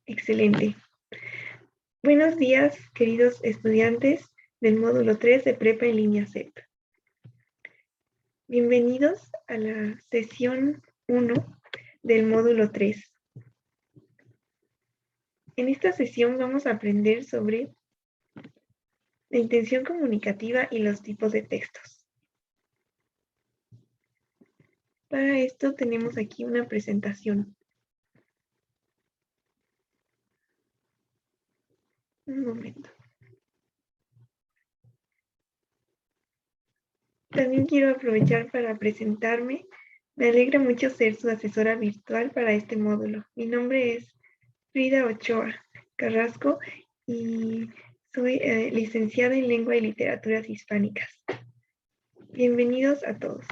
Excelente. Buenos días, queridos estudiantes del módulo 3 de Prepa en línea CEP. Bienvenidos a la sesión 1 del módulo 3. En esta sesión vamos a aprender sobre la intención comunicativa y los tipos de textos. Para esto tenemos aquí una presentación. Un momento. También quiero aprovechar para presentarme. Me alegra mucho ser su asesora virtual para este módulo. Mi nombre es Frida Ochoa Carrasco y soy licenciada en Lengua y Literaturas Hispánicas. Bienvenidos a todos.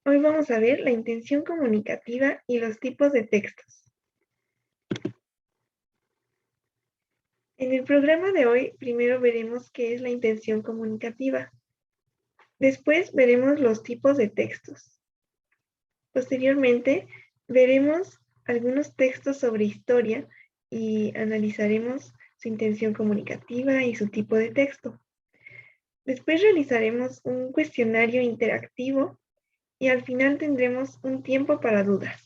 Hoy vamos a ver la intención comunicativa y los tipos de textos. En el programa de hoy, primero veremos qué es la intención comunicativa. Después veremos los tipos de textos. Posteriormente, veremos algunos textos sobre historia y analizaremos su intención comunicativa y su tipo de texto. Después realizaremos un cuestionario interactivo y al final tendremos un tiempo para dudas.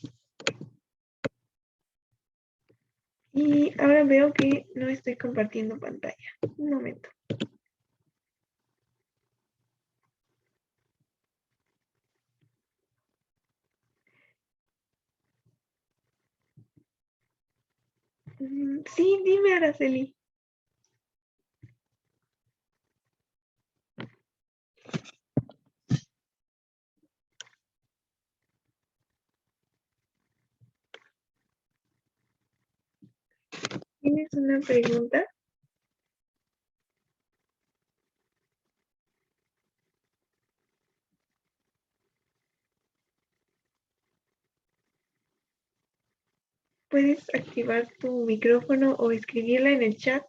Y ahora veo que no estoy compartiendo pantalla. Un momento. Sí, dime, Araceli. ¿Tienes una pregunta? ¿Puedes activar tu micrófono o escribirla en el chat?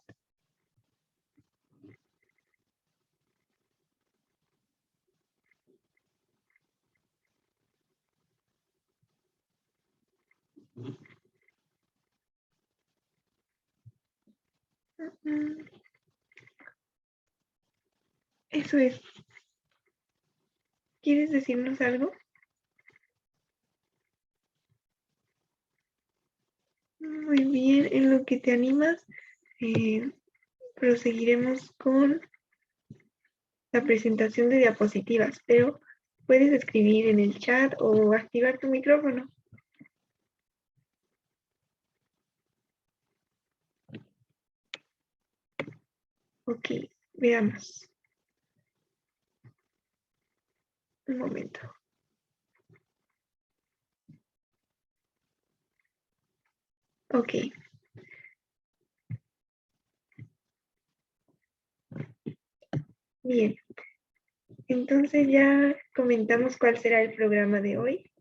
Eso es. ¿Quieres decirnos algo? Muy bien, en lo que te animas, proseguiremos con la presentación de diapositivas, pero puedes escribir en el chat o activar tu micrófono. Ok, veamos. Un momento. Ok. Bien. Entonces ya comentamos cuál será el programa de hoy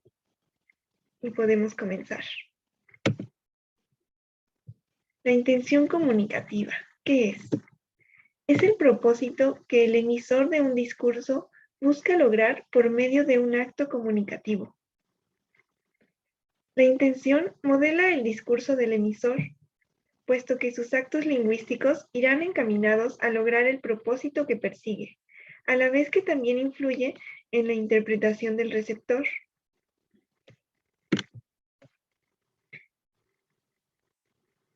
y podemos comenzar. La intención comunicativa, ¿qué es? Es el propósito que el emisor de un discurso busca lograr por medio de un acto comunicativo. La intención modela el discurso del emisor, puesto que sus actos lingüísticos irán encaminados a lograr el propósito que persigue, a la vez que también influye en la interpretación del receptor.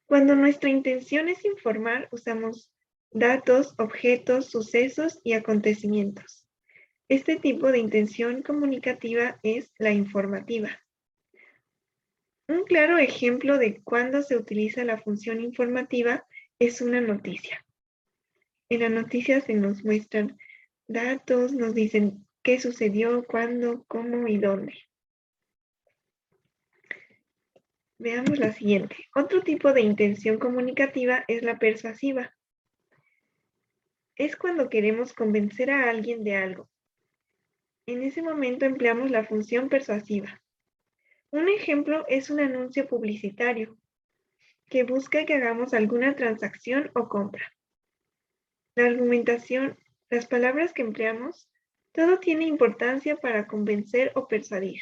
Cuando nuestra intención es informar, usamos datos, objetos, sucesos y acontecimientos. Este tipo de intención comunicativa es la informativa. Un claro ejemplo de cuándo se utiliza la función informativa es una noticia. En la noticia se nos muestran datos, nos dicen qué sucedió, cuándo, cómo y dónde. Veamos la siguiente. Otro tipo de intención comunicativa es la persuasiva. Es cuando queremos convencer a alguien de algo. En ese momento empleamos la función persuasiva. Un ejemplo es un anuncio publicitario que busca que hagamos alguna transacción o compra. La argumentación, las palabras que empleamos, todo tiene importancia para convencer o persuadir.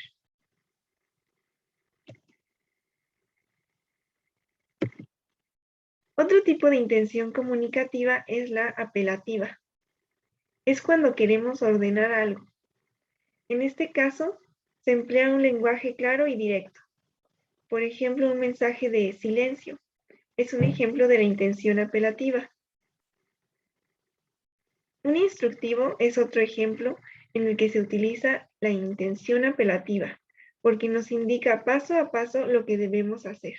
Otro tipo de intención comunicativa es la apelativa. Es cuando queremos ordenar algo. En este caso, se emplea un lenguaje claro y directo. Por ejemplo, un mensaje de silencio es un ejemplo de la intención apelativa. Un instructivo es otro ejemplo en el que se utiliza la intención apelativa, porque nos indica paso a paso lo que debemos hacer.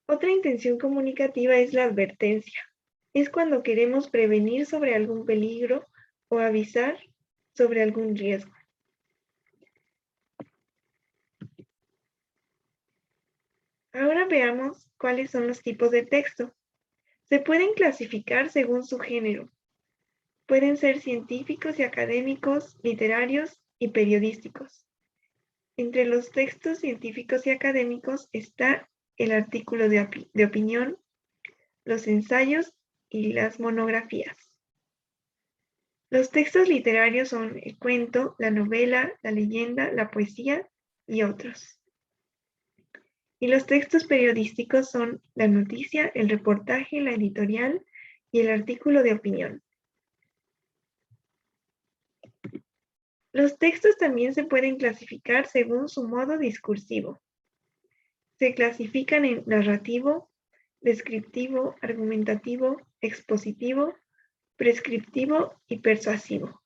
Otra intención comunicativa es la advertencia. Es cuando queremos prevenir sobre algún peligro o avisar sobre algún riesgo. Ahora veamos cuáles son los tipos de texto. Se pueden clasificar según su género. Pueden ser científicos y académicos, literarios y periodísticos. Entre los textos científicos y académicos está el artículo de opinión, los ensayos y las monografías. Los textos literarios son el cuento, la novela, la leyenda, la poesía y otros. Y los textos periodísticos son la noticia, el reportaje, la editorial y el artículo de opinión. Los textos también se pueden clasificar según su modo discursivo. Se clasifican en narrativo, descriptivo, argumentativo, expositivo, prescriptivo y persuasivo.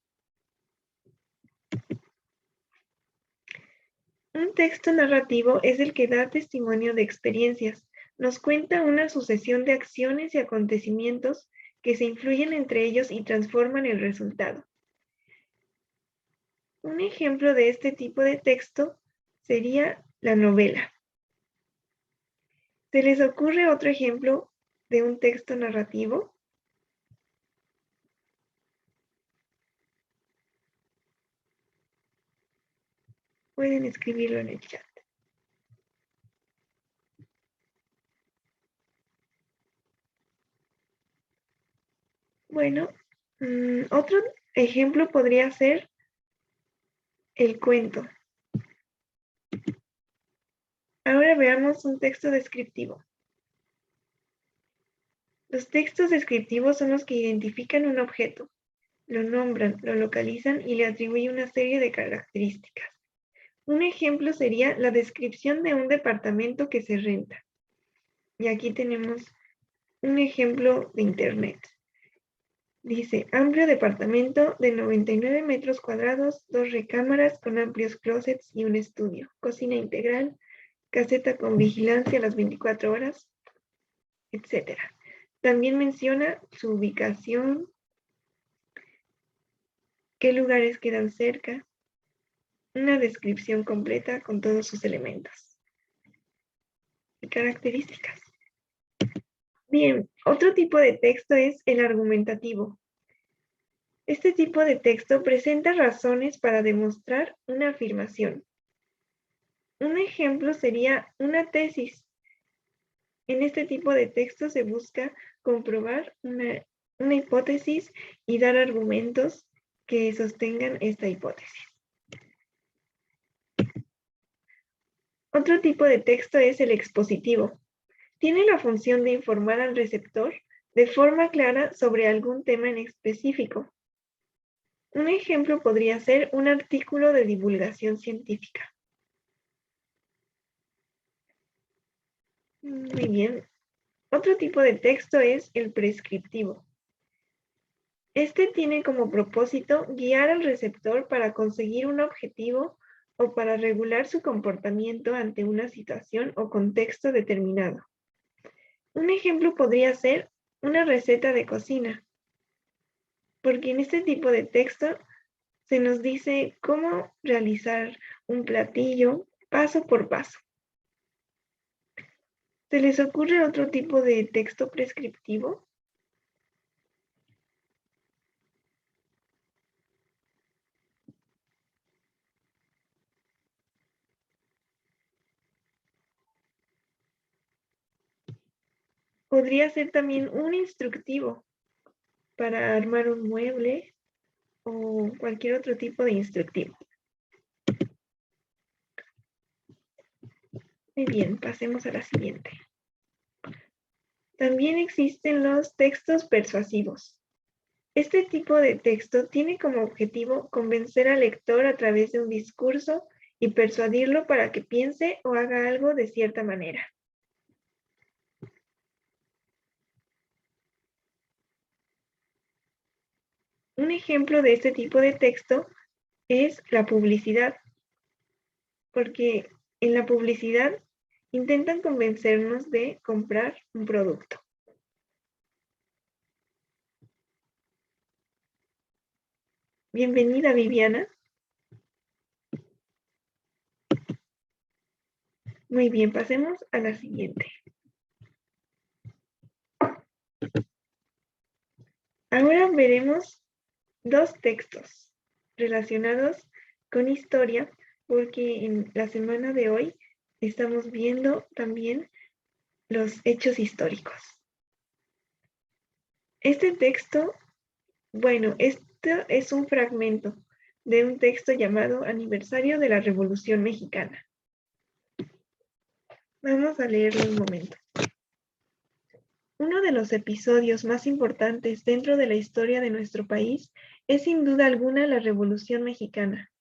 Un texto narrativo es el que da testimonio de experiencias. Nos cuenta una sucesión de acciones y acontecimientos que se influyen entre ellos y transforman el resultado. Un ejemplo de este tipo de texto sería la novela. ¿Se les ocurre otro ejemplo de un texto narrativo? Pueden escribirlo en el chat. Bueno, otro ejemplo podría ser el cuento. Ahora veamos un texto descriptivo. Los textos descriptivos son los que identifican un objeto, lo nombran, lo localizan y le atribuyen una serie de características. Un ejemplo sería la descripción de un departamento que se renta. Y aquí tenemos un ejemplo de internet. Dice, amplio departamento de 99 metros cuadrados, 2 recámaras con amplios closets y un estudio, cocina integral, caseta con vigilancia a las 24 horas, etc. También menciona su ubicación, qué lugares quedan cerca, una descripción completa con todos sus elementos y características. Bien, otro tipo de texto es el argumentativo. Este tipo de texto presenta razones para demostrar una afirmación. Un ejemplo sería una tesis. En este tipo de texto se busca comprobar una hipótesis y dar argumentos que sostengan esta hipótesis. Otro tipo de texto es el expositivo. Tiene la función de informar al receptor de forma clara sobre algún tema en específico. Un ejemplo podría ser un artículo de divulgación científica. Muy bien. Otro tipo de texto es el prescriptivo. Este tiene como propósito guiar al receptor para conseguir un objetivo o para regular su comportamiento ante una situación o contexto determinado. Un ejemplo podría ser una receta de cocina, porque en este tipo de texto se nos dice cómo realizar un platillo paso por paso. ¿Se les ocurre otro tipo de texto prescriptivo? Podría ser también un instructivo para armar un mueble o cualquier otro tipo de instructivo. Muy bien, pasemos a la siguiente. También existen los textos persuasivos. Este tipo de texto tiene como objetivo convencer al lector a través de un discurso y persuadirlo para que piense o haga algo de cierta manera. Un ejemplo de este tipo de texto es la publicidad, porque en la publicidad intentan convencernos de comprar un producto. Bienvenida, Viviana. Muy bien, pasemos a la siguiente. Ahora veremos dos textos relacionados con historia, porque en la semana de hoy estamos viendo también los hechos históricos. Este texto, bueno, esto es un fragmento de un texto llamado Aniversario de la Revolución Mexicana. Vamos a leerlo un momento. Uno de los episodios más importantes dentro de la historia de nuestro país es sin duda alguna la Revolución Mexicana,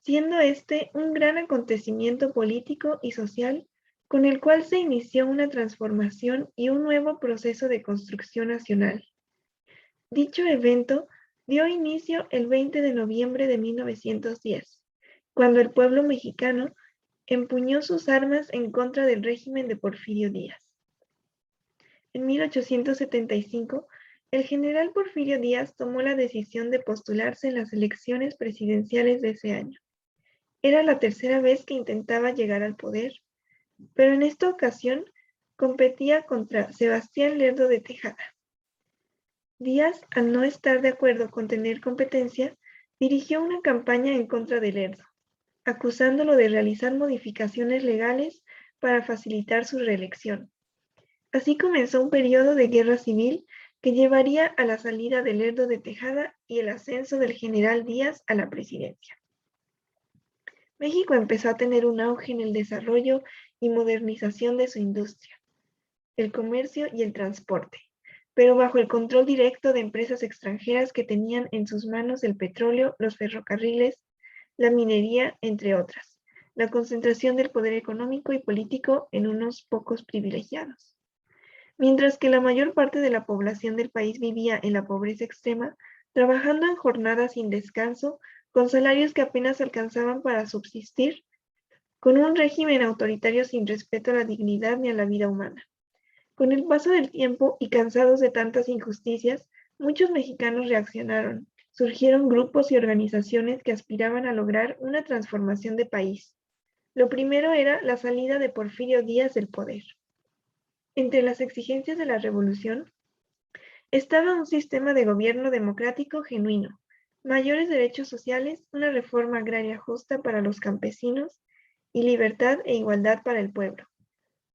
siendo este un gran acontecimiento político y social con el cual se inició una transformación y un nuevo proceso de construcción nacional. Dicho evento dio inicio el 20 de noviembre de 1910, cuando el pueblo mexicano empuñó sus armas en contra del régimen de Porfirio Díaz. En 1875, el general Porfirio Díaz tomó la decisión de postularse en las elecciones presidenciales de ese año. Era la tercera vez que intentaba llegar al poder, pero en esta ocasión competía contra Sebastián Lerdo de Tejada. Díaz, al no estar de acuerdo con tener competencia, dirigió una campaña en contra de Lerdo, acusándolo de realizar modificaciones legales para facilitar su reelección. Así comenzó un periodo de guerra civil que llevaría a la salida de Lerdo de Tejada y el ascenso del general Díaz a la presidencia. México empezó a tener un auge en el desarrollo y modernización de su industria, el comercio y el transporte, pero bajo el control directo de empresas extranjeras que tenían en sus manos el petróleo, los ferrocarriles, la minería, entre otras, la concentración del poder económico y político en unos pocos privilegiados. Mientras que la mayor parte de la población del país vivía en la pobreza extrema, trabajando en jornadas sin descanso, con salarios que apenas alcanzaban para subsistir, con un régimen autoritario sin respeto a la dignidad ni a la vida humana. Con el paso del tiempo y cansados de tantas injusticias, muchos mexicanos reaccionaron. Surgieron grupos y organizaciones que aspiraban a lograr una transformación de país. Lo primero era la salida de Porfirio Díaz del poder. Entre las exigencias de la revolución estaba un sistema de gobierno democrático genuino, mayores derechos sociales, una reforma agraria justa para los campesinos y libertad e igualdad para el pueblo.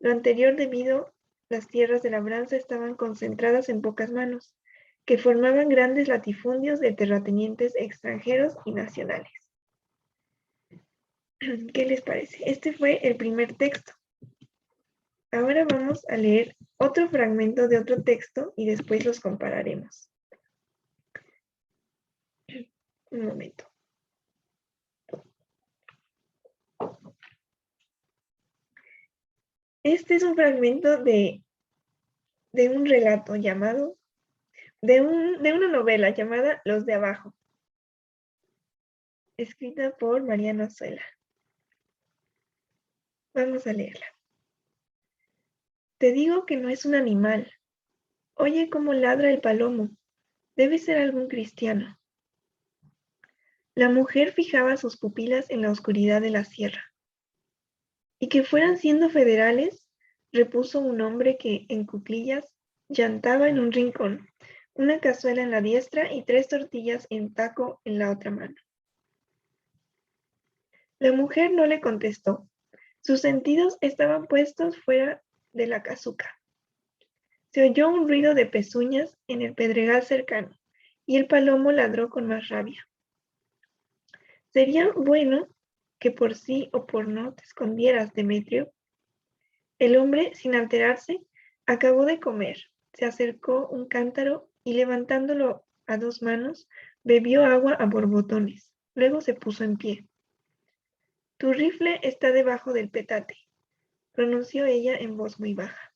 Lo anterior debido las tierras de labranza estaban concentradas en pocas manos, que formaban grandes latifundios de terratenientes extranjeros y nacionales. ¿Qué les parece? Este fue el primer texto. Ahora vamos a leer otro fragmento de otro texto y después los compararemos. Un momento. Este es un fragmento de un relato llamado, de una novela llamada Los de Abajo, escrita por Mariano Azuela. Vamos a leerla. Te digo que no es un animal. Oye cómo ladra el palomo. Debe ser algún cristiano. La mujer fijaba sus pupilas en la oscuridad de la sierra. Y que fueran siendo federales, repuso un hombre que, en cuclillas, llantaba en un rincón, una cazuela en la diestra y 3 tortillas en taco en la otra mano. La mujer no le contestó. Sus sentidos estaban puestos fuera de la casuca. Se oyó un ruido de pezuñas en el pedregal cercano, y el palomo ladró con más rabia. Sería bueno que por sí o por no te escondieras, Demetrio, El hombre, sin alterarse, acabó de comer, se acercó un cántaro y levantándolo a 2 manos, bebió agua a borbotones. Luego se puso en pie. Tu rifle está debajo del petate, pronunció ella en voz muy baja.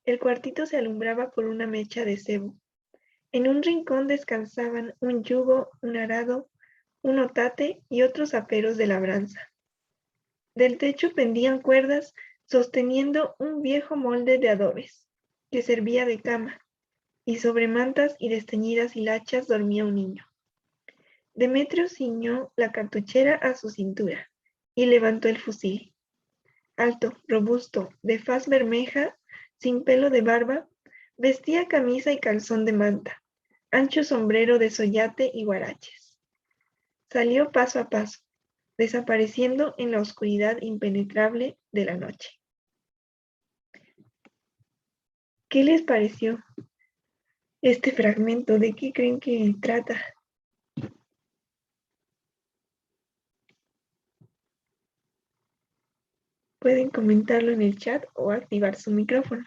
El cuartito se alumbraba por una mecha de cebo. En un rincón descansaban un yugo, un arado, un otate y otros aperos de labranza. Del techo pendían cuerdas sosteniendo un viejo molde de adobes, que servía de cama, y sobre mantas y desteñidas hilachas dormía un niño. Demetrio ciñó la cartuchera a su cintura y levantó el fusil. Alto, robusto, de faz bermeja, sin pelo de barba, vestía camisa y calzón de manta, ancho sombrero de soyate y guaraches. Salió paso a paso, desapareciendo en la oscuridad impenetrable de la noche. ¿Qué les pareció este fragmento? ¿De qué creen que trata? Pueden comentarlo en el chat o activar su micrófono.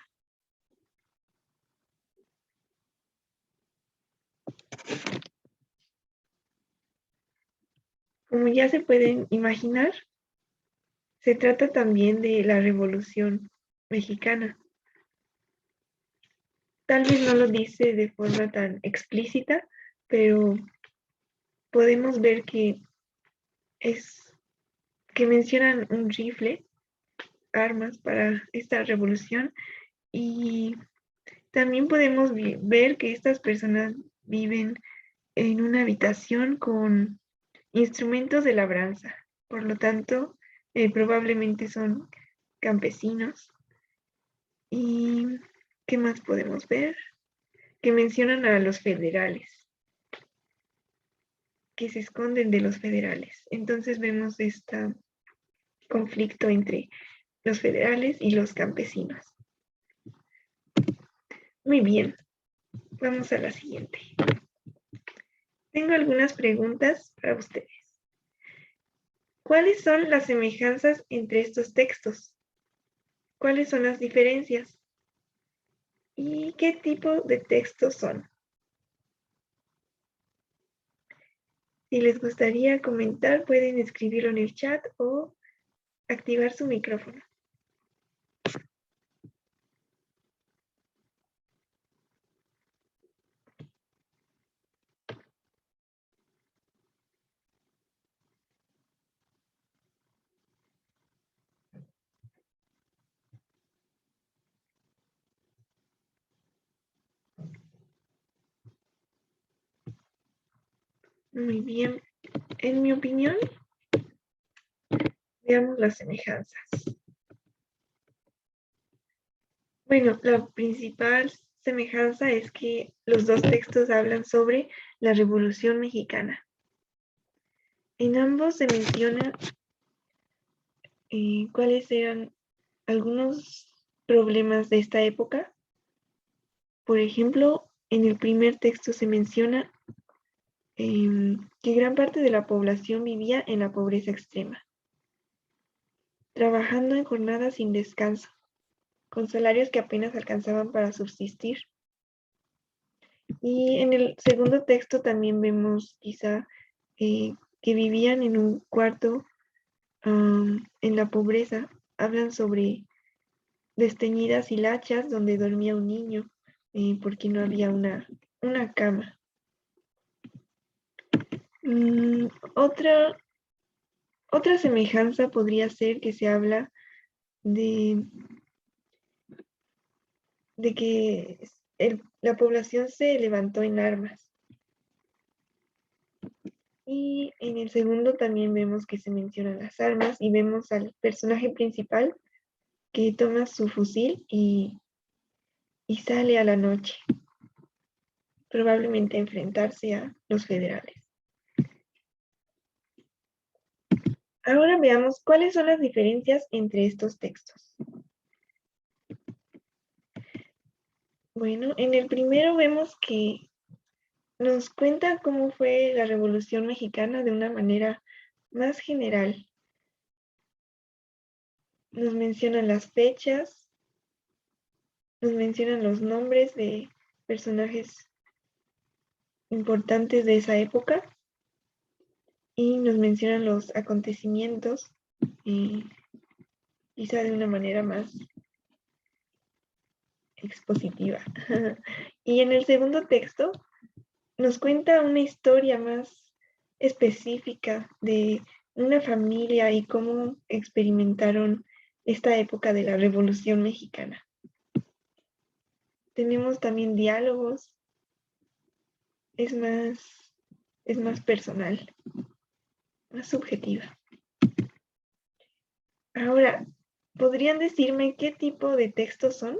Como ya se pueden imaginar, se trata también de la Revolución Mexicana. Tal vez no lo dice de forma tan explícita, pero podemos ver que mencionan un rifle, armas para esta revolución, y también podemos ver que estas personas viven en una habitación con instrumentos de labranza. Por lo tanto, probablemente son campesinos. ¿Y qué más podemos ver? Que mencionan a los federales, que se esconden de los federales. Entonces vemos este conflicto entre los federales y los campesinos. Muy bien, vamos a la siguiente. Tengo algunas preguntas para ustedes. ¿Cuáles son las semejanzas entre estos textos? ¿Cuáles son las diferencias? ¿Y qué tipo de textos son? Si les gustaría comentar, pueden escribirlo en el chat o activar su micrófono. Muy bien. En mi opinión, veamos las semejanzas. Bueno, la principal semejanza es que los dos textos hablan sobre la Revolución Mexicana. En ambos se menciona cuáles eran algunos problemas de esta época. Por ejemplo, en el primer texto se menciona que gran parte de la población vivía en la pobreza extrema, trabajando en jornadas sin descanso, con salarios que apenas alcanzaban para subsistir. Y en el segundo texto también vemos quizá que vivían en un cuarto en la pobreza. Hablan sobre desteñidas hilachas donde dormía un niño porque no había una cama. Otra semejanza podría ser que se habla de que la población se levantó en armas. Y en el segundo también vemos que se mencionan las armas y vemos al personaje principal que toma su fusil y sale a la noche, probablemente a enfrentarse a los federales. Ahora veamos cuáles son las diferencias entre estos textos. Bueno, en el primero vemos que nos cuenta cómo fue la Revolución Mexicana de una manera más general. nos mencionan las fechas, nos mencionan los nombres de personajes importantes de esa época y nos mencionan los acontecimientos, quizá de una manera más expositiva. Y en el segundo texto nos cuenta una historia más específica de una familia y cómo experimentaron esta época de la Revolución Mexicana. Tenemos también diálogos, es más personal, más subjetiva. Ahora, ¿podrían decirme qué tipo de textos son?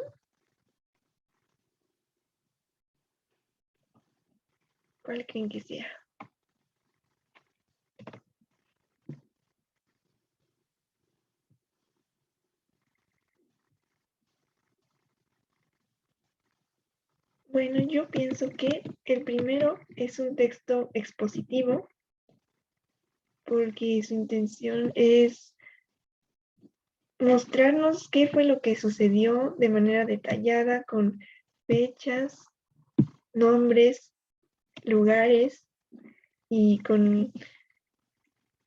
¿Cuál creen que sea? Bueno, yo pienso que el primero es un texto expositivo, porque su intención es mostrarnos qué fue lo que sucedió de manera detallada, con fechas, nombres, lugares y con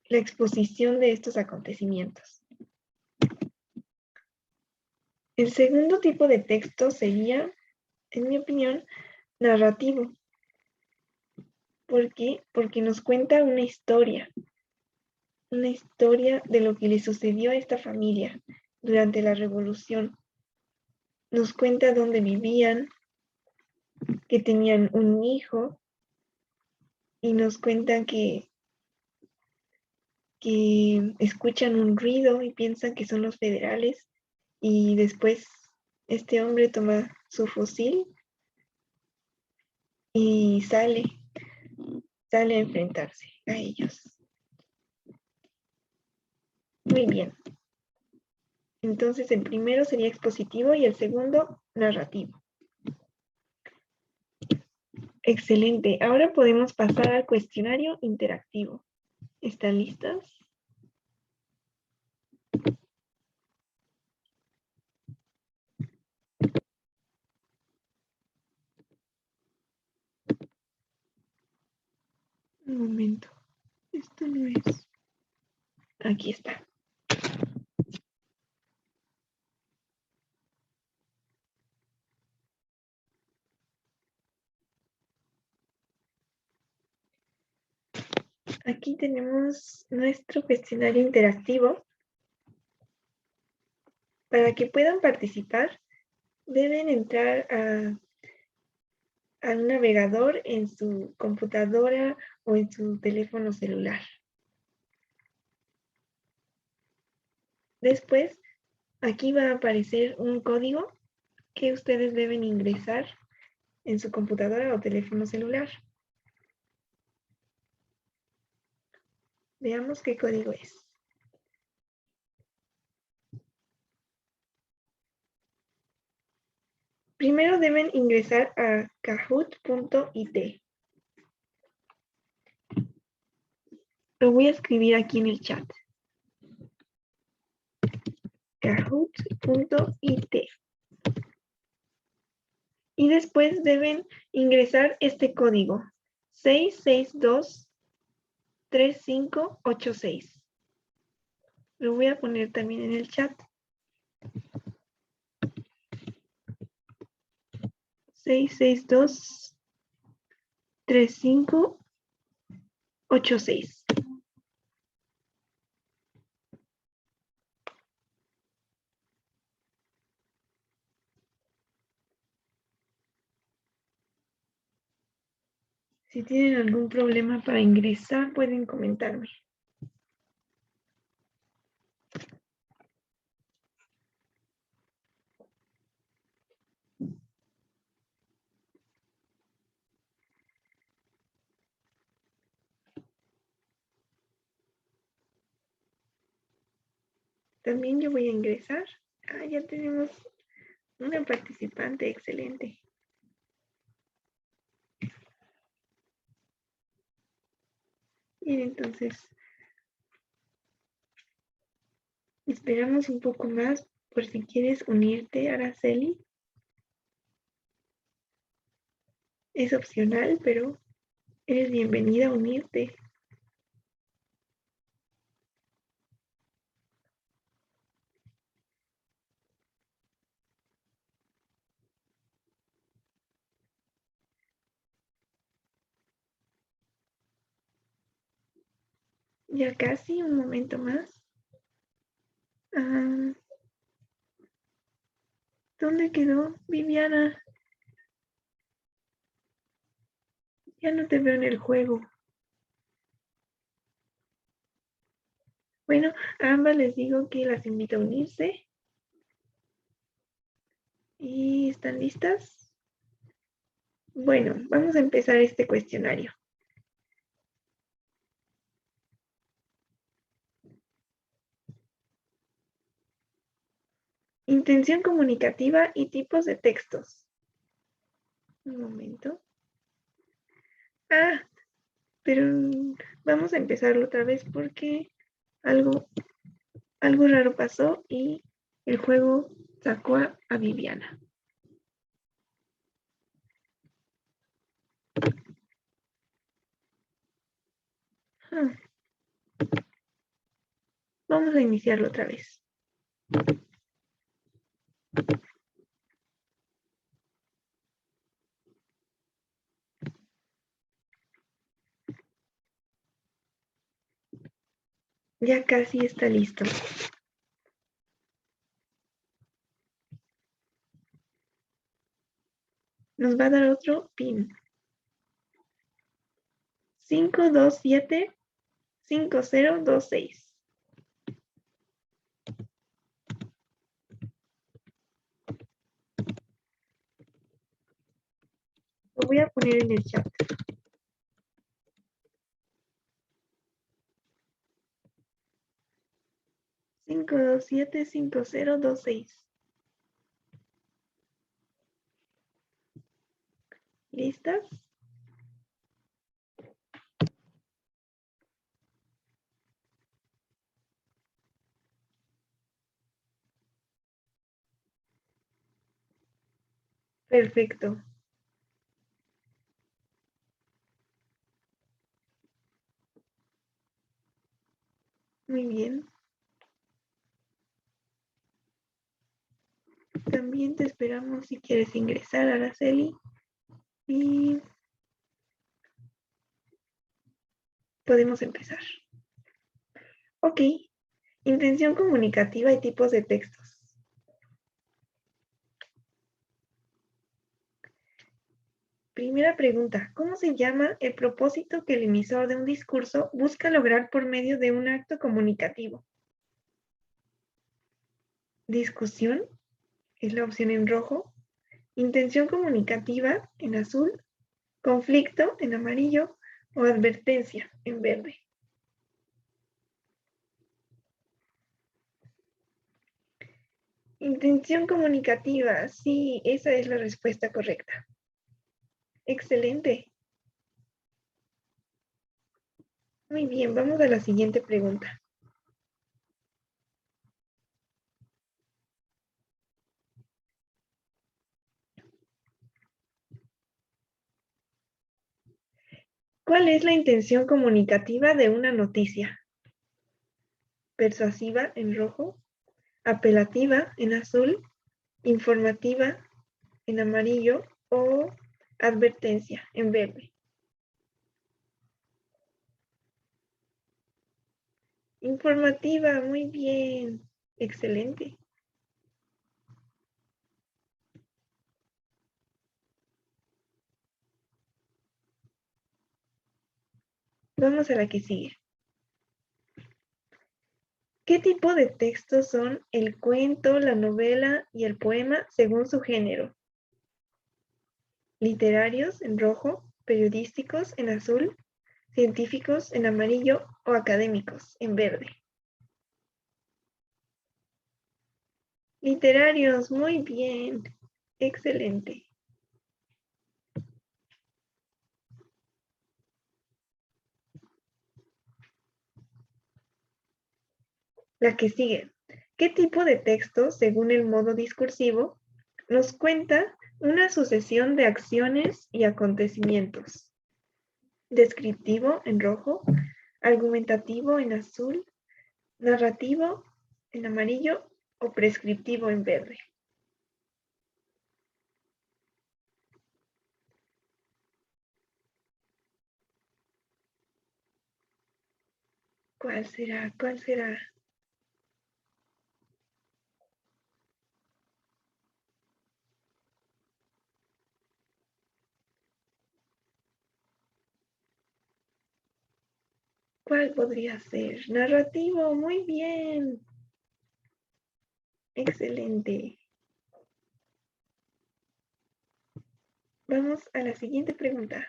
la exposición de estos acontecimientos. El segundo tipo de texto sería, en mi opinión, narrativo. ¿Por qué? Porque nos cuenta una historia de lo que le sucedió a esta familia durante la revolución. Nos cuenta dónde vivían, que tenían un hijo, y nos cuentan que escuchan un ruido y piensan que son los federales, y después este hombre toma su fusil y sale a enfrentarse a ellos. Muy bien. Entonces el primero sería expositivo y el segundo narrativo. Excelente. Ahora podemos pasar al cuestionario interactivo. ¿Están listas? Un momento. Esto no es. Aquí está. Aquí tenemos nuestro cuestionario interactivo. Para que puedan participar, deben entrar a un navegador en su computadora o en su teléfono celular. Después, aquí va a aparecer un código que ustedes deben ingresar en su computadora o teléfono celular. Veamos qué código es. Primero deben ingresar a kahoot.it. Lo voy a escribir aquí en el chat. kahoot.it. Y después deben ingresar este código, 662-3586. Lo voy a poner también en el chat. 662-3586. Si tienen algún problema para ingresar, pueden comentarme. También yo voy a ingresar. Ya tenemos una participante, excelente. Bien, entonces, Esperamos un poco más por si quieres unirte, Araceli. Es opcional, pero eres bienvenida a unirte. Ya casi, un momento más. Ah, ¿dónde quedó Viviana? Ya no te veo en el juego. Bueno, a ambas les digo que las invito a unirse. ¿Y están listas? Bueno, vamos a empezar este cuestionario. Intención comunicativa y tipos de textos. Un momento. Ah, pero vamos a empezarlo otra vez porque algo raro pasó y el juego sacó a Viviana. Ah, vamos a iniciarlo otra vez. Ya casi está listo. Nos va a dar otro pin. 527-5026. Lo voy a poner en el chat. 527-5026. ¿Listas? Perfecto. Muy bien. También te esperamos si quieres ingresar, Araceli. Y podemos empezar. Ok. Intención comunicativa y tipos de textos. Primera pregunta. ¿Cómo se llama el propósito que el emisor de un discurso busca lograr por medio de un acto comunicativo? Discusión es la opción en rojo. Intención comunicativa en azul. Conflicto en amarillo o advertencia en verde. Intención comunicativa, sí, esa es la respuesta correcta. Excelente. Muy bien, vamos a la siguiente pregunta. ¿Cuál es la intención comunicativa de una noticia? Persuasiva en rojo, apelativa en azul, informativa en amarillo o advertencia en verde. Informativa, muy bien. Excelente. Vamos a la que sigue. ¿Qué tipo de textos son el cuento, la novela y el poema según su género? Literarios en rojo, periodísticos en azul, científicos en amarillo o académicos en verde. Literarios, muy bien. Excelente. La que sigue. ¿Qué tipo de texto, según el modo discursivo, nos cuenta una sucesión de acciones y acontecimientos? Descriptivo en rojo, argumentativo en azul, narrativo en amarillo o prescriptivo en verde. ¿Cuál será? ¿Cuál será? ¿Cuál podría ser? Narrativo, muy bien. Excelente. Vamos a la siguiente pregunta.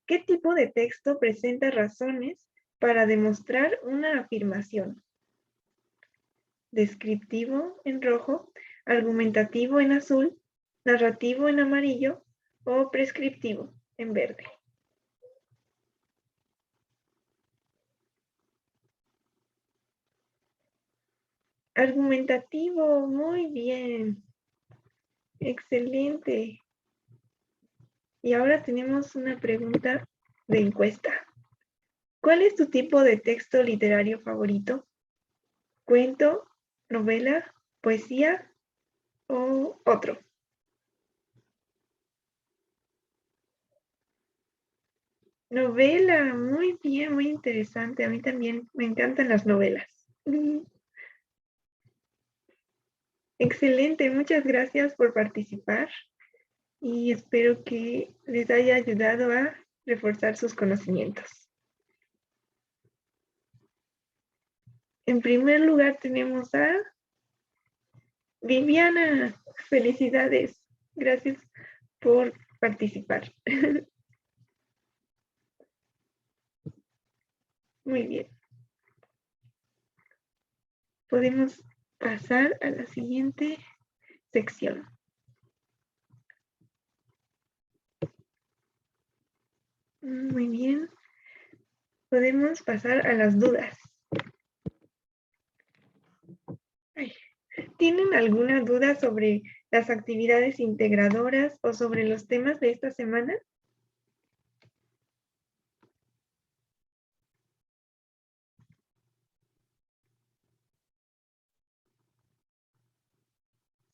¿Qué tipo de texto presenta razones para demostrar una afirmación? Descriptivo en rojo, argumentativo en azul, narrativo en amarillo o prescriptivo en verde. Argumentativo, muy bien. Excelente. Y ahora tenemos una pregunta de encuesta. ¿Cuál es tu tipo de texto literario favorito? ¿Cuento, novela, poesía o otro? Novela, muy bien, muy interesante. A mí también me encantan las novelas. Excelente, muchas gracias por participar y espero que les haya ayudado a reforzar sus conocimientos. En primer lugar tenemos a Viviana. Felicidades. Gracias por participar. Muy bien. Podemos pasar a la siguiente sección. Muy bien. Podemos pasar a las dudas. ¿Tienen alguna duda sobre las actividades integradoras o sobre los temas de esta semana?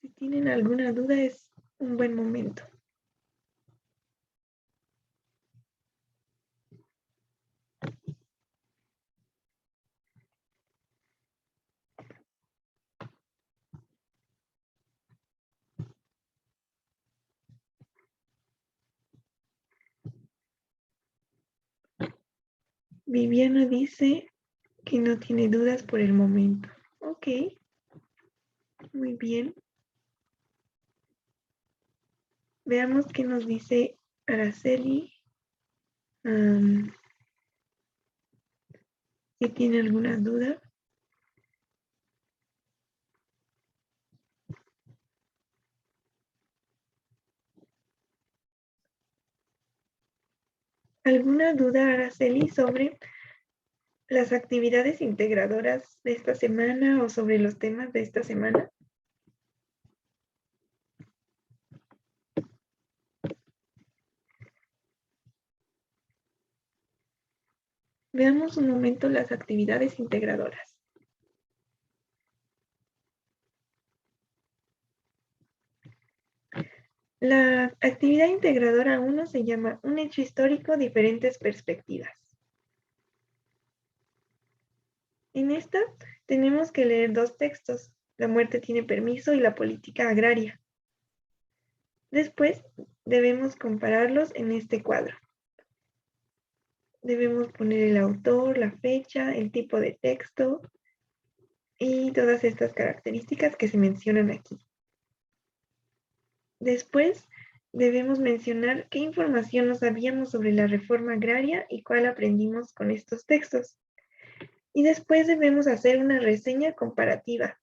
Si tienen alguna duda, es un buen momento. Viviana dice que no tiene dudas por el momento. Ok, muy bien. Veamos qué nos dice Araceli. Si tiene alguna duda. ¿Alguna duda, Araceli, sobre las actividades integradoras de esta semana o sobre los temas de esta semana? Veamos un momento las actividades integradoras. La actividad integradora 1 se llama Un hecho histórico, diferentes perspectivas. En esta tenemos que leer dos textos, La muerte tiene permiso y La política agraria. Después debemos compararlos en este cuadro. Debemos poner el autor, la fecha, el tipo de texto y todas estas características que se mencionan aquí. Después debemos mencionar qué información no sabíamos sobre la reforma agraria y cuál aprendimos con estos textos. Y después debemos hacer una reseña comparativa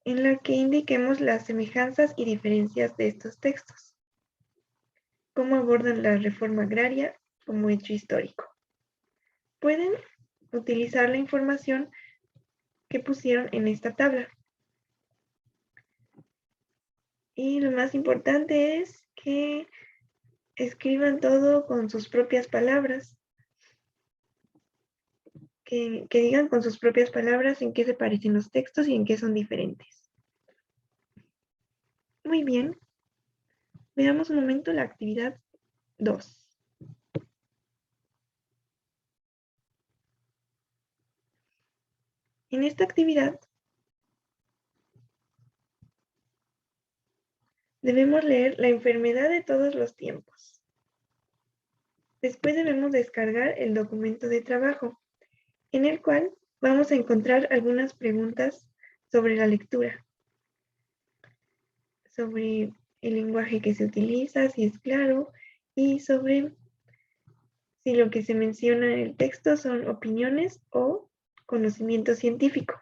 en la que indiquemos las semejanzas y diferencias de estos textos. Cómo abordan la reforma agraria como hecho histórico. Pueden utilizar la información que pusieron en esta tabla. Y lo más importante es que escriban todo con sus propias palabras. Que digan con sus propias palabras en qué se parecen los textos y en qué son diferentes. Muy bien. Veamos un momento la actividad 2. En esta actividad debemos leer La enfermedad de todos los tiempos. Después debemos descargar el documento de trabajo, en el cual vamos a encontrar algunas preguntas sobre la lectura, sobre el lenguaje que se utiliza, si es claro, y sobre si lo que se menciona en el texto son opiniones o conocimiento científico.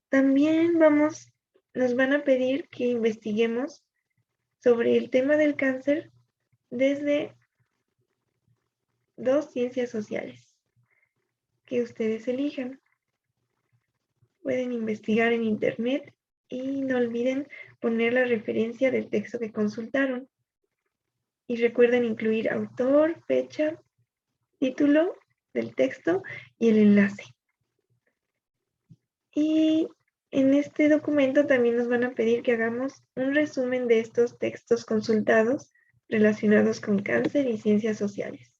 También nos van a pedir que investiguemos sobre el tema del cáncer desde 2 ciencias sociales que ustedes elijan. Pueden investigar en internet y no olviden poner la referencia del texto que consultaron. Y recuerden incluir autor, fecha, título del texto y el enlace. Y en este documento también nos van a pedir que hagamos un resumen de estos textos consultados relacionados con cáncer y ciencias sociales.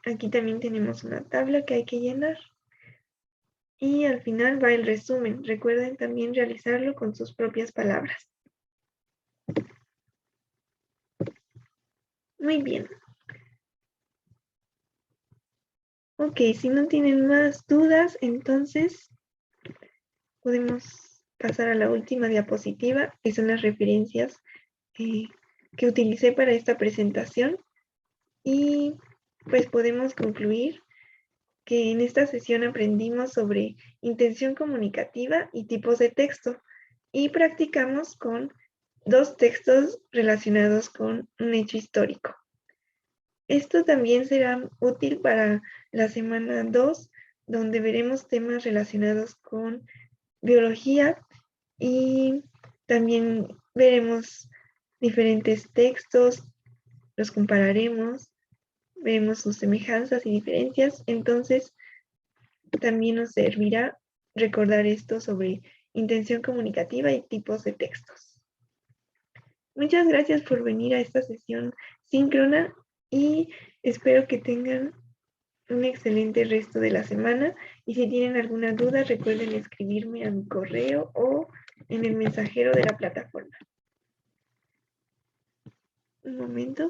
Aquí también tenemos una tabla que hay que llenar. Y al final va el resumen. Recuerden también realizarlo con sus propias palabras. Muy bien. Ok, si no tienen más dudas, entonces podemos pasar a la última diapositiva, que son las referencias que utilicé para esta presentación. Y pues podemos concluir que en esta sesión aprendimos sobre intención comunicativa y tipos de texto y practicamos con 2 textos relacionados con un hecho histórico. Esto también será útil para la semana 2, donde veremos temas relacionados con biología y también veremos diferentes textos, los compararemos, veremos sus semejanzas y diferencias. Entonces, también nos servirá recordar esto sobre intención comunicativa y tipos de textos. Muchas gracias por venir a esta sesión síncrona y espero que tengan un excelente resto de la semana. Y si tienen alguna duda, recuerden escribirme a mi correo o en el mensajero de la plataforma. Un momento.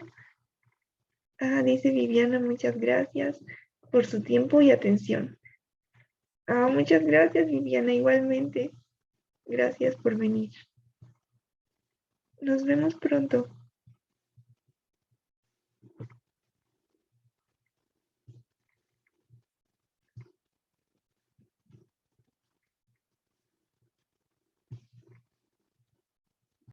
Dice Viviana, muchas gracias por su tiempo y atención. Muchas gracias, Viviana, igualmente. Gracias por venir. Nos vemos pronto.